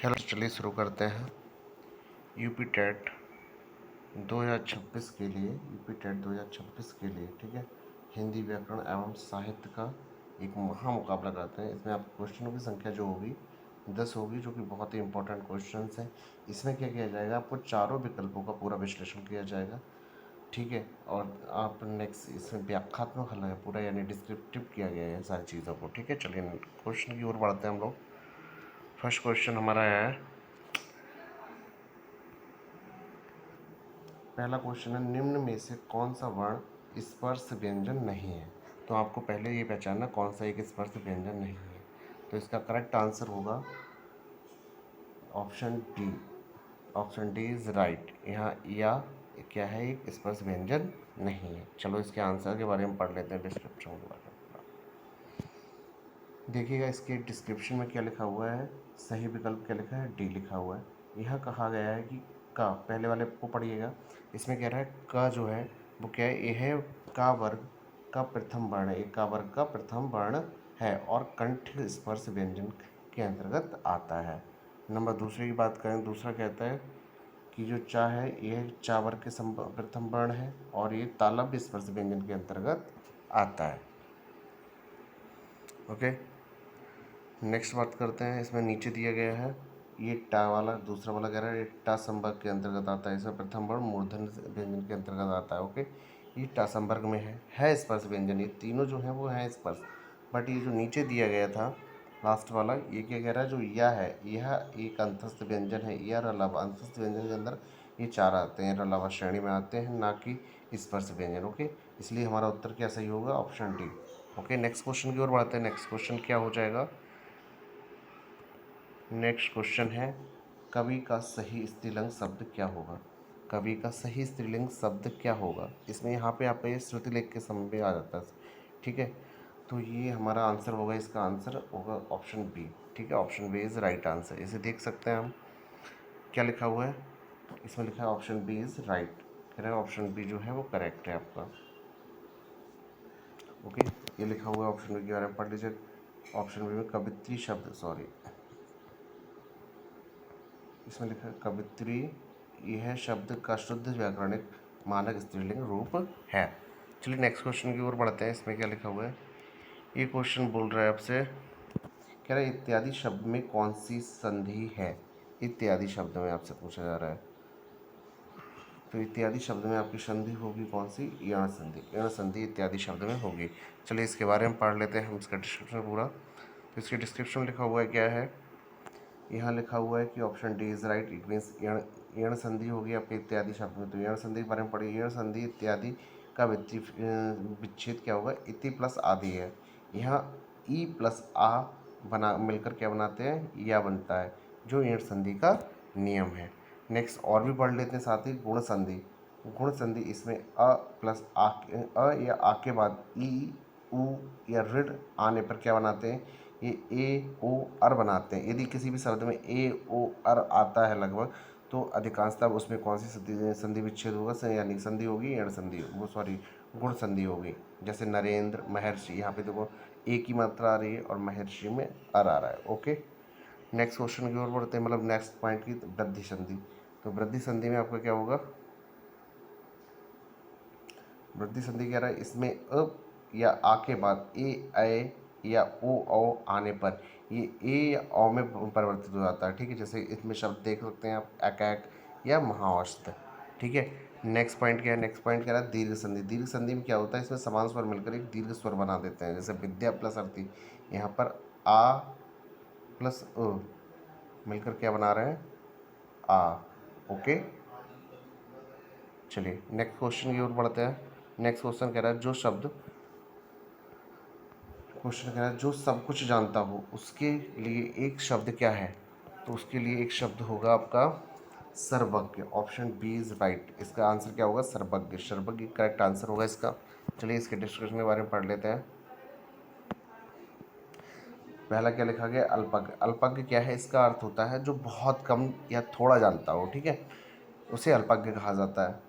Hello, चलिए शुरू करते हैं। यूपी टेट 2026 के लिए ठीक है, हिंदी व्याकरण एवं साहित्य का एक महामुकाबला करते हैं। इसमें आप क्वेश्चनों की संख्या जो होगी 10 होगी, जो कि बहुत ही इंपॉर्टेंट क्वेश्चंस हैं। इसमें क्या किया जाएगा, आपको चारों विकल्पों का पूरा विश्लेषण किया जाएगा, ठीक है। और आप नेक्स्ट इसमें व्याख्यात्मक हल है पूरा, यानी डिस्क्रिप्टिव किया गया है सारी चीज़ों को, ठीक है। चलिए क्वेश्चन की ओर बढ़ते हैं हम लोग। फर्स्ट क्वेश्चन हमारा है, पहला क्वेश्चन है, निम्न में से कौन सा वर्ण स्पर्श व्यंजन नहीं है। तो आपको पहले ये पहचानना कौन सा एक स्पर्श व्यंजन नहीं है। तो इसका करेक्ट आंसर होगा option D. Option D is right. यहाँ या क्या है, एक स्पर्श व्यंजन नहीं है। चलो इसके आंसर के बारे में पढ़ लेते हैं, डिस्क्रिप्शन के बारे में। देखिएगा इसके डिस्क्रिप्शन में क्या लिखा हुआ है, सही विकल्प क्या लिखा है, डी लिखा हुआ है। यह कहा गया है कि का, पहले वाले को पढ़िएगा। इसमें कह रहा है का जो है वो क्या है, यह है का वर्ग का प्रथम वर्ण है, एक का वर्ग का प्रथम वर्ण है और कंठ स्पर्श व्यंजन के अंतर्गत आता है। नंबर दूसरे की बात करें, दूसरा कहता है कि जो चा है यह चा वर्ग के प्रथम वर्ण है और ये तालव्य स्पर्श व्यंजन के अंतर्गत आता है। ओके, नेक्स्ट बात करते हैं। इसमें नीचे दिया गया है, ये टा वाला दूसरा वाला कह रहा है ये टा संवर्ग के अंतर्गत आता है। इसमें प्रथम वर्ण मूर्धन्य व्यंजन के अंतर्गत आता है। ओके, ये टा संवर्ग में है स्पर्श व्यंजन, ये तीनों जो हैं वो हैं स्पर्श। बट ये जो नीचे दिया गया था लास्ट वाला, ये क्या कह रहा है, जो या है यह एक अंतस्थ व्यंजन है। या रलावा अंतस्थ व्यंजन के अंदर ये चार आते हैं, रलावा श्रेणी में आते हैं, ना कि स्पर्श व्यंजन। ओके, इसलिए हमारा उत्तर क्या सही होगा, option D. Okay, next question की ओर बढ़ते हैं। नेक्स्ट क्वेश्चन क्या हो जाएगा, नेक्स्ट क्वेश्चन है, कवि का सही स्त्रीलिंग शब्द क्या होगा। कवि का सही स्त्रीलिंग शब्द क्या होगा। इसमें यहाँ पे आप ये श्रुतिलेख के समय पे आ जाता है, ठीक है। तो ये हमारा आंसर होगा, इसका आंसर होगा ऑप्शन बी, ठीक है। Option B is right answer. इसे देख सकते हैं हम, क्या लिखा हुआ है, इसमें लिखा है ऑप्शन बी इज़ राइट। कह रहा है ऑप्शन बी जो है वो करेक्ट है आपका। ओके, ये लिखा हुआ है ऑप्शन बी के बारे में पढ़ लीजिए। ऑप्शन बी में कवित्री शब्द, सॉरी, इसमें लिखा है कवित्री, यह शब्द का शुद्ध व्याकरणिक मानक स्त्रीलिंग रूप है। चलिए नेक्स्ट क्वेश्चन की ओर बढ़ते हैं। इसमें क्या लिखा हुआ है, ये क्वेश्चन बोल रहा है आपसे, कह रहा है इत्यादि शब्द में कौन सी संधि है। इत्यादि शब्द में आपसे पूछा जा रहा है, तो इत्यादि शब्द में आपकी संधि होगी कौन सी, यण संधि। यण संधि इत्यादि शब्द में होगी। चलिए इसके बारे में पढ़ लेते हैं हम, इसका डिस्क्रिप्शन पूरा। तो इसके डिस्क्रिप्शन में लिखा हुआ है, क्या है, यहाँ लिखा हुआ है कि option D is right. It means यण संधि होगी आपके इत्यादि शब्द में। तो यण संधि के बारे में पढ़िए। यण संधि इत्यादि का विच्छेद क्या होगा, इति प्लस आदि है। यहाँ ई प्लस आ बना मिलकर क्या बनाते हैं, या बनता है, जो यण संधि का नियम है। नेक्स्ट और भी पढ़ लेते हैं साथ ही, गुण संधि। गुण संधि इसमें अ प्लस आ, अ या आ के बाद ई उ या ऋण आने पर क्या बनाते हैं, ये ए ओ अर बनाते हैं। यदि किसी भी शब्द में ए ओ अर आता है लगभग, तो अधिकांशतः उसमें कौन सी संधि विच्छेद होगा, यानी संधि होगी यण संधि, वो सॉरी गुण संधि होगी। जैसे नरेंद्र, महर्षि, यहाँ पे देखो ए की मात्रा आ रही है और महर्षि में अर आ रहा है। ओके, नेक्स्ट क्वेश्चन की ओर बढ़ते हैं, मतलब नेक्स्ट पॉइंट की, वृद्धि संधि। तो वृद्धि संधि में आपका क्या होगा, वृद्धि संधि कह रहा है इसमें अ या आ के बाद ए या ओ आने पर ये ए या ओ में परिवर्तित हो जाता है, ठीक है। जैसे इसमें शब्द देख सकते हैं आप, एकाक या महावस्त्र, ठीक है। नेक्स्ट पॉइंट क्या है, नेक्स्ट पॉइंट कह रहा है दीर्घ संधि। दीर्घ संधि में क्या होता है, इसमें समान स्वर मिलकर एक दीर्घ स्वर बना देते हैं। जैसे विद्या प्लस अर्थी, यहाँ पर आ प्लस अ मिलकर क्या बना रहे हैं, आ। ओके, चलिए नेक्स्ट क्वेश्चन की ओर बढ़ते हैं। नेक्स्ट क्वेश्चन कह रहा है, क्वेश्चन कह रहा है जो सब कुछ जानता हो उसके लिए एक शब्द क्या है। तो उसके लिए एक शब्द होगा आपका सर्वज्ञ। Option B is right. इसका आंसर क्या होगा, सर्वज्ञ। सर्वज्ञ करेक्ट आंसर होगा इसका। चलिए इसके डिस्कशन के बारे में पढ़ लेते हैं। पहला क्या लिखा गया, अल्पज्ञ। अल्पज्ञ क्या है, इसका अर्थ होता है जो बहुत कम या थोड़ा जानता हो, ठीक है, उसे अल्पज्ञ कहा जाता है।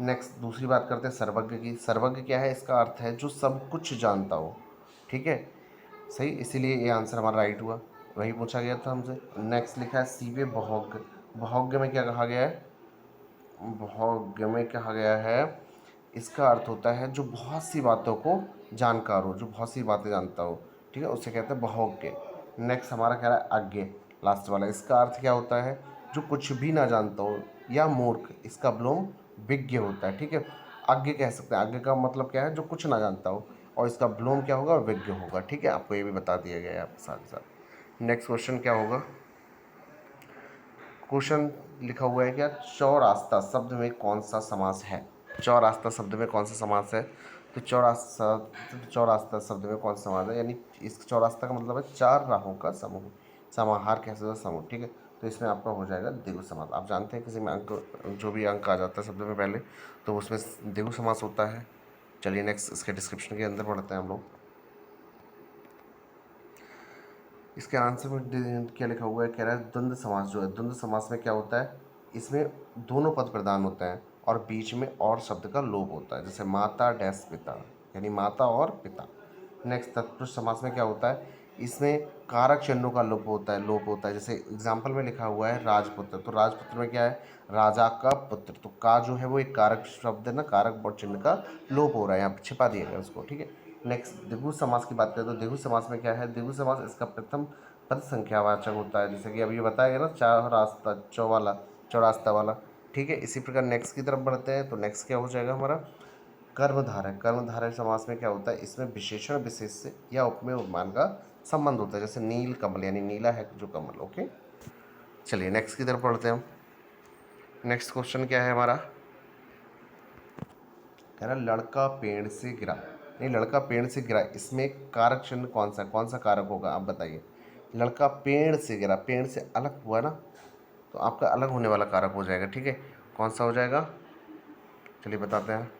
नेक्स्ट दूसरी बात करते हैं सर्वज्ञ की। सर्वज्ञ क्या है, इसका अर्थ है जो सब कुछ जानता हो, ठीक है, सही, इसीलिए ये आंसर हमारा राइट हुआ। वही पूछा गया था हमसे। नेक्स्ट लिखा है सीवे बहुज्ञ। बहुज्ञ में क्या कहा गया है? बहुज्ञ में कहा गया है, इसका अर्थ होता है जो बहुत सी बातों को जानकार हो, जो बहुत सी बातें जानता हो, ठीक है, उससे कहते हैं बहुज्ञ। नेक्स्ट हमारा कह रहा है अज्ञ, लास्ट वाला। इसका अर्थ क्या होता है? जो कुछ भी ना जानता हो या मूर्ख। इसका विलोम विज्ञ होता है, ठीक है। अज्ञ कह सकते हैं, अज्ञ का मतलब क्या है? जो कुछ ना जानता हो, और इसका विलोम क्या होगा? विज्ञ होगा, ठीक है। आपको ये भी बता दिया गया है आपके साथ साथ। नेक्स्ट क्वेश्चन क्या होगा? क्वेश्चन लिखा हुआ है क्या, चौरास्ता शब्द में कौन सा समास है? चौरास्ता शब्द में कौन सा समास है? तो चौरास्ता शब्द में कौन सा समास है? यानी इस चौरास्ता का मतलब है चार राहों का समूह, समाहार कह सकते हो, समूह, ठीक है। तो इसमें आपका हो जाएगा द्विगु समास। आप जानते हैं किसी में अंक, जो भी अंक आ जाता है शब्द में पहले, तो उसमें द्विगु समास होता है। चलिए नेक्स्ट इसके डिस्क्रिप्शन के अंदर पढ़ते हैं हम लोग। इसके आंसर में क्या लिखा हुआ है? कह रहा है द्वंद्व समास जो है, द्वंद्व समास में क्या होता है? इसमें दोनों पद प्रधान होते हैं और बीच में और शब्द का लोप होता है, जैसे माता डैश पिता, यानी माता और पिता। नेक्स्ट तत्पुरुष समास में क्या होता है? इसमें कारक चिन्हों का लोप होता है। जैसे एग्जाम्पल में लिखा हुआ है राजपुत्र, तो राजपुत्र में क्या है? राजा का पुत्र। तो का जो है वो एक कारक शब्द है ना, कारक और चिन्ह का लोप हो रहा है, यहाँ पे छिपा दिया गया उसको, ठीक है। नेक्स्ट द्विगु समास की बात करें तो द्विगु समास में क्या है? द्विगु समास इसका प्रथम पद संख्यावाचक होता है, जैसे कि अभी बताया गया ना, चार रास्ता चौवाला, चौरास्ता वाला, ठीक है। इसी प्रकार नेक्स्ट की तरफ बढ़ते हैं, तो नेक्स्ट क्या हो जाएगा हमारा? कर्मधारय। कर्मधारय समास में क्या होता है? इसमें विशेषण विशेष से या उपमेय उपमान का संबंध होता है, जैसे नील कमल, यानी नीला है जो कमल, ओके। चलिए नेक्स्ट की तरफ पढ़ते हैं हम। नेक्स्ट क्वेश्चन क्या है हमारा? कह रहा लड़का पेड़ से गिरा। नहीं, लड़का पेड़ से गिरा, इसमें कारक चिन्ह कौन सा कारक होगा? आप बताइए। लड़का पेड़ से गिरा, पेड़ से अलग हुआ ना, तो आपका अलग होने वाला कारक हो जाएगा, ठीक है। कौन सा हो जाएगा? चलिए बताते हैं।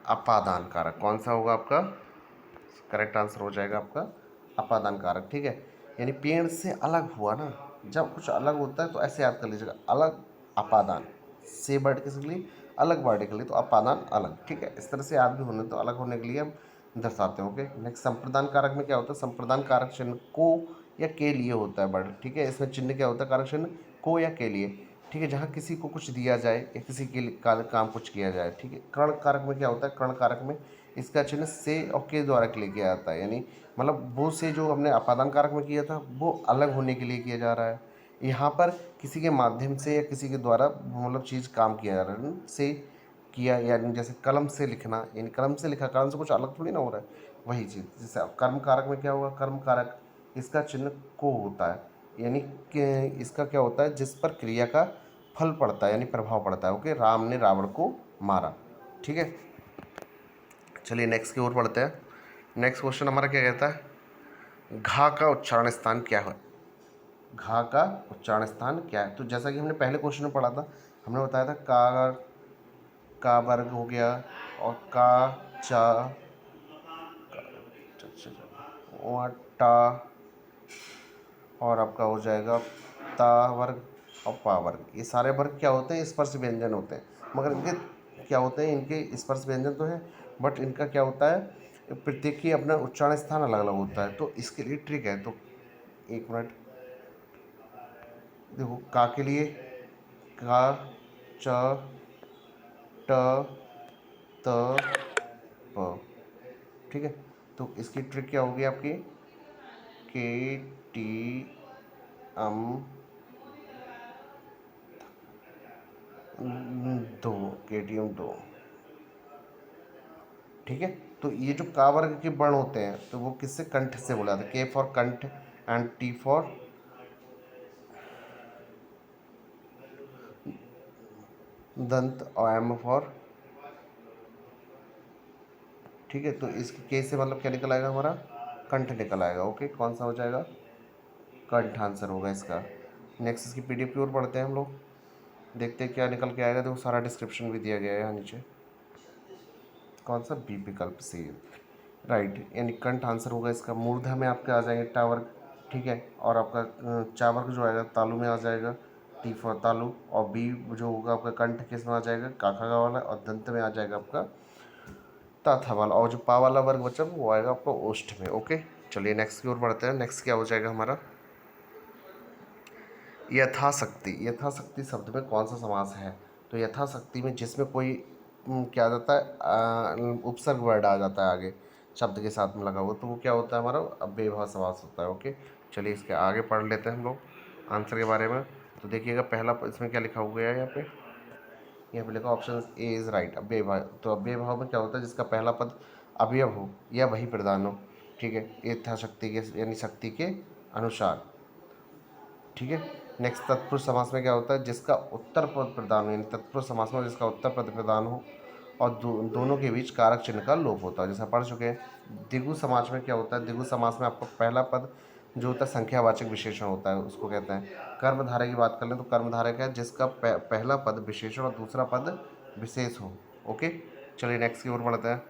अपादान कारक। कौन सा होगा आपका? करेक्ट आंसर हो जाएगा आपका अपादान कारक, ठीक है। यानी पेड़ से अलग हुआ ना, जब कुछ अलग होता है तो ऐसे याद कर लीजिएगा, अलग अपादान, से वर्ड के लिए अलग वर्ड के लिए तो अपादान अलग, ठीक है। इस तरह से याद भी होने तो अलग होने के लिए हम दर्शाते हैं, ओके। नेक्स्ट संप्रदान कारक में क्या होता है? संप्रदान कारक चिन्ह को या के लिए होता है वर्ड, ठीक है। इसमें चिन्ह क्या होता है? कारक चिन्ह को या के लिए, ठीक है, जहाँ किसी को कुछ दिया जाए या किसी के लिए काम कुछ किया जाए, ठीक है। कर्ण कारक में क्या होता है? कर्ण कारक में इसका चिन्ह से और के द्वारा के लिए किया जाता है, यानी मतलब वो से जो हमने अपादान कारक में किया था वो अलग होने के लिए किया जा रहा है। यहाँ पर किसी के माध्यम से या किसी के द्वारा मतलब चीज़ काम किया जा रहा है, से किया, यानी जैसे कलम से लिखना, यानी कलम से लिखा, कलम से कुछ अलग थोड़ी ना हो रहा है, वही चीज़। जैसे कर्म कारक में क्या होगा? कर्म कारक इसका चिन्ह को होता है, यानी कि इसका क्या होता है? जिस पर क्रिया का फल पड़ता है, यानी प्रभाव पड़ता है, ओके। राम ने रावण को मारा, ठीक है। चलिए नेक्स्ट की ओर पढ़ते हैं। नेक्स्ट क्वेश्चन हमारा क्या कहता है? घा का उच्चारण स्थान क्या है? घा का उच्चारण स्थान क्या है? तो जैसा कि हमने पहले क्वेश्चन में पढ़ा था, हमने बताया था का वर्ग हो गया, और का चा और टा, और आपका हो जाएगा ता वर्ग और पा वर्ग। ये सारे वर्ग क्या होते हैं? स्पर्श व्यंजन होते हैं, मगर इनके क्या होते हैं? इनके स्पर्श व्यंजन तो है, बट इनका क्या होता है? प्रत्येक की अपना उच्चारण स्थान अलग अलग होता है, तो इसके लिए ट्रिक है। तो एक मिनट देखो, का के लिए का, च, ट, त, प, ठीक है। तो इसकी ट्रिक क्या होगी आपकी? के टी एम दो, KTM 2, ठीक है। तो ये जो का वर्ग के वर्ण होते हैं तो वो किससे? कंठ से बोला जाता है। के फॉर कंठ एंड टी फॉर दंत और एम फॉर, ठीक है। तो इसके के से मतलब क्या निकल आएगा हमारा? कंठ निकल आएगा, ओके। कौन सा हो जाएगा? कंठ आंसर होगा इसका। नेक्स्ट इसकी PDF की ओर पढ़ते हैं हम लोग, देखते हैं क्या निकल के आएगा। देखो सारा डिस्क्रिप्शन भी दिया गया है यहाँ नीचे। कौन सा? बी विकल्प सी, राइट, यानी कंठ आंसर होगा इसका। मूर्धा में आपके आ जाएंगे टावर, ठीक है, और आपका चावर्ग जो आएगा तालु में आ जाएगा, टी फॉर तालु, और बी जो होगा आपका कंठ किस में आ जाएगा? काका वाला, और दंत में आ जाएगा आपका ताथा वाला, और जो पा वाला वर्ग बचा वो आएगा आपका ओष्ठ में, ओके। चलिए नेक्स्ट की ओर बढ़ते हैं। नेक्स्ट क्या हो जाएगा हमारा, यथाशक्ति। यथाशक्ति शब्द में कौन सा समास है? तो यथाशक्ति में जिसमें कोई क्या आ जाता है, उपसर्ग वर्ड आ जाता है आगे शब्द के साथ में लगा हुआ, तो वो क्या होता है हमारा, अव्ययभाव समास होता है। ओके, चलिए इसके आगे पढ़ लेते हैं हम लोग आंसर के बारे में। तो देखिएगा पहला इसमें क्या लिखा हुआ है, यहाँ पे लिखा ऑप्शन ए इज राइट, अव्ययभाव। तो अव्ययभाव में क्या होता है, जिसका पहला पद अवयव हो या वही प्रधान हो। ठीक है, यथाशक्ति के यानी शक्ति के अनुसार। ठीक है, नेक्स्ट तत्पुरुष समास में क्या होता है, जिसका उत्तर पद प्रदान हो, यानी तत्पुरुष समास में जिसका उत्तर पद प्रदान हो और दोनों के बीच कारक चिन्ह का लोप होता है, जैसा पढ़ चुके हैं। द्विगु समास में क्या होता है, द्विगु समास में आपका पहला पद जो होता है संख्यावाचक विशेषण होता है, उसको कहते हैं। कर्मधारय की बात कर लें तो कर्मधारय क्या है, जिसका पहला पद विशेषण और दूसरा पद विशेष हो। ओके, चलिए नेक्स्ट की ओर बढ़ते हैं।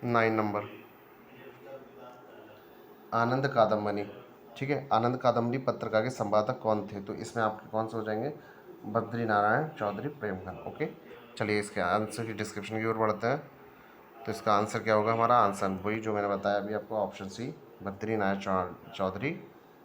9 नंबर, आनंद कादम्बनी। ठीक है, आनंद कादम्बनी पत्रिका के संपादक कौन थे? तो इसमें आपके कौन से हो जाएंगे, बद्री नारायण चौधरी प्रेमघन। ओके, चलिए इसके आंसर की डिस्क्रिप्शन की ओर बढ़ते हैं। तो इसका आंसर क्या होगा, हमारा आंसर वही जो मैंने बताया अभी आपको, option C, Badri Narayan Chaudhary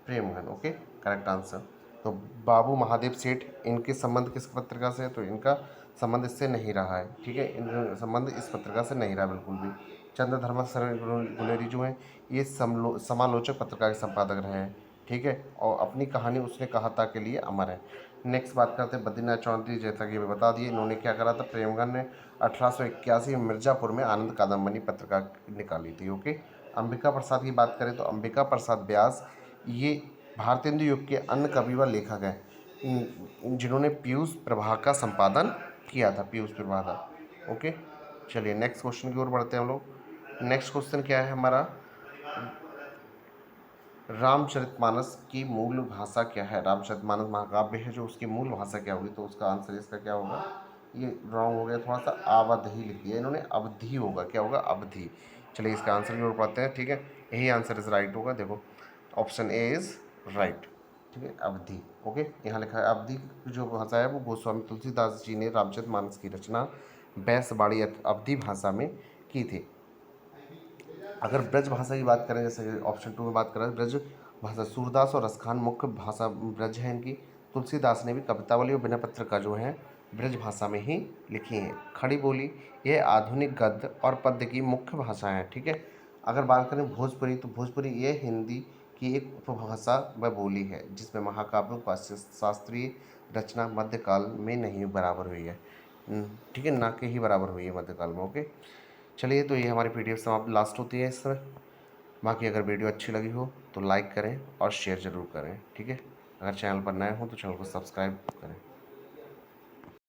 Premghan. Okay, correct answer. तो बाबू महादेव सेठ, इनके संबंध किस पत्रिका से है? तो इनका संबंध इससे नहीं रहा है। ठीक है, इन संबंध इस पत्रिका से नहीं रहा बिल्कुल भी। चंद्रधर्मा शरण गुलेरी जो हैं, ये समालोचक पत्रिका के संपादक रहे हैं। ठीक है, और अपनी कहानी उसने कहा था के लिए अमर है। नेक्स्ट बात करते हैं बद्रीनाथ चौधरी, जैसा कि मैं बता दिए, इन्होंने क्या करा था, प्रेमघन ने 1881 में मिर्ज़ापुर में आनंद कादम्बनी पत्रिका निकाली थी। ओके, अंबिका प्रसाद की बात करें तो अंबिका प्रसाद व्यास, ये भारतेंदु युग के अन्य कवि व लेखक हैं जिन्होंने पीयूष प्रभा का संपादन किया था, पीयूष प्रभा का। ओके, चलिए नेक्स्ट क्वेश्चन की ओर बढ़ते हैं हम लोग। नेक्स्ट क्वेश्चन क्या है हमारा, रामचरितमानस की मूल भाषा क्या है? रामचरितमानस महाकाव्य है जो, उसकी मूल भाषा क्या होगी? तो उसका आंसर इसका क्या होगा, ये रॉन्ग हो गया थोड़ा सा, अवधी लिख दिया इन्होंने, अवधि होगा। क्या होगा, अवधि। चलिए इसका आंसर की ओर पढ़ते हैं। ठीक है, यही आंसर इज राइट होगा। देखो ऑप्शन ए इज राइट। ठीक है, अवधि। ओके, यहाँ लिखा है अवधि जो भाषा है वो गोस्वामी तुलसीदास जी ने रामचरितमानस की रचना बैसवाड़ी अवधि भाषा में की थी। अगर ब्रज भाषा की बात करें, जैसे ऑप्शन 2 में बात करें, ब्रज भाषा सूरदास और रसखान मुख्य भाषा ब्रज है इनकी। तुलसीदास ने भी कवितावली और बिना पत्र का जो है ब्रज भाषा में ही लिखी है। खड़ी बोली, यह आधुनिक गद्य और पद्य की मुख्य भाषा है। ठीक है, अगर बात करें भोजपुरी, तो भोजपुरी ये हिंदी की एक उपभाषा व बोली है, जिसमें महाकाव्यों का शास्त्रीय रचना मध्यकाल में नहीं बराबर हुई है। ठीक है, ना के ही बराबर हुई है मध्यकाल में। ओके, चलिए तो ये हमारी PDF समाप्त लास्ट होती है इस समय। बाकी अगर वीडियो अच्छी लगी हो तो लाइक करें और शेयर ज़रूर करें। ठीक है, अगर चैनल पर नए हो तो चैनल को सब्सक्राइब करें।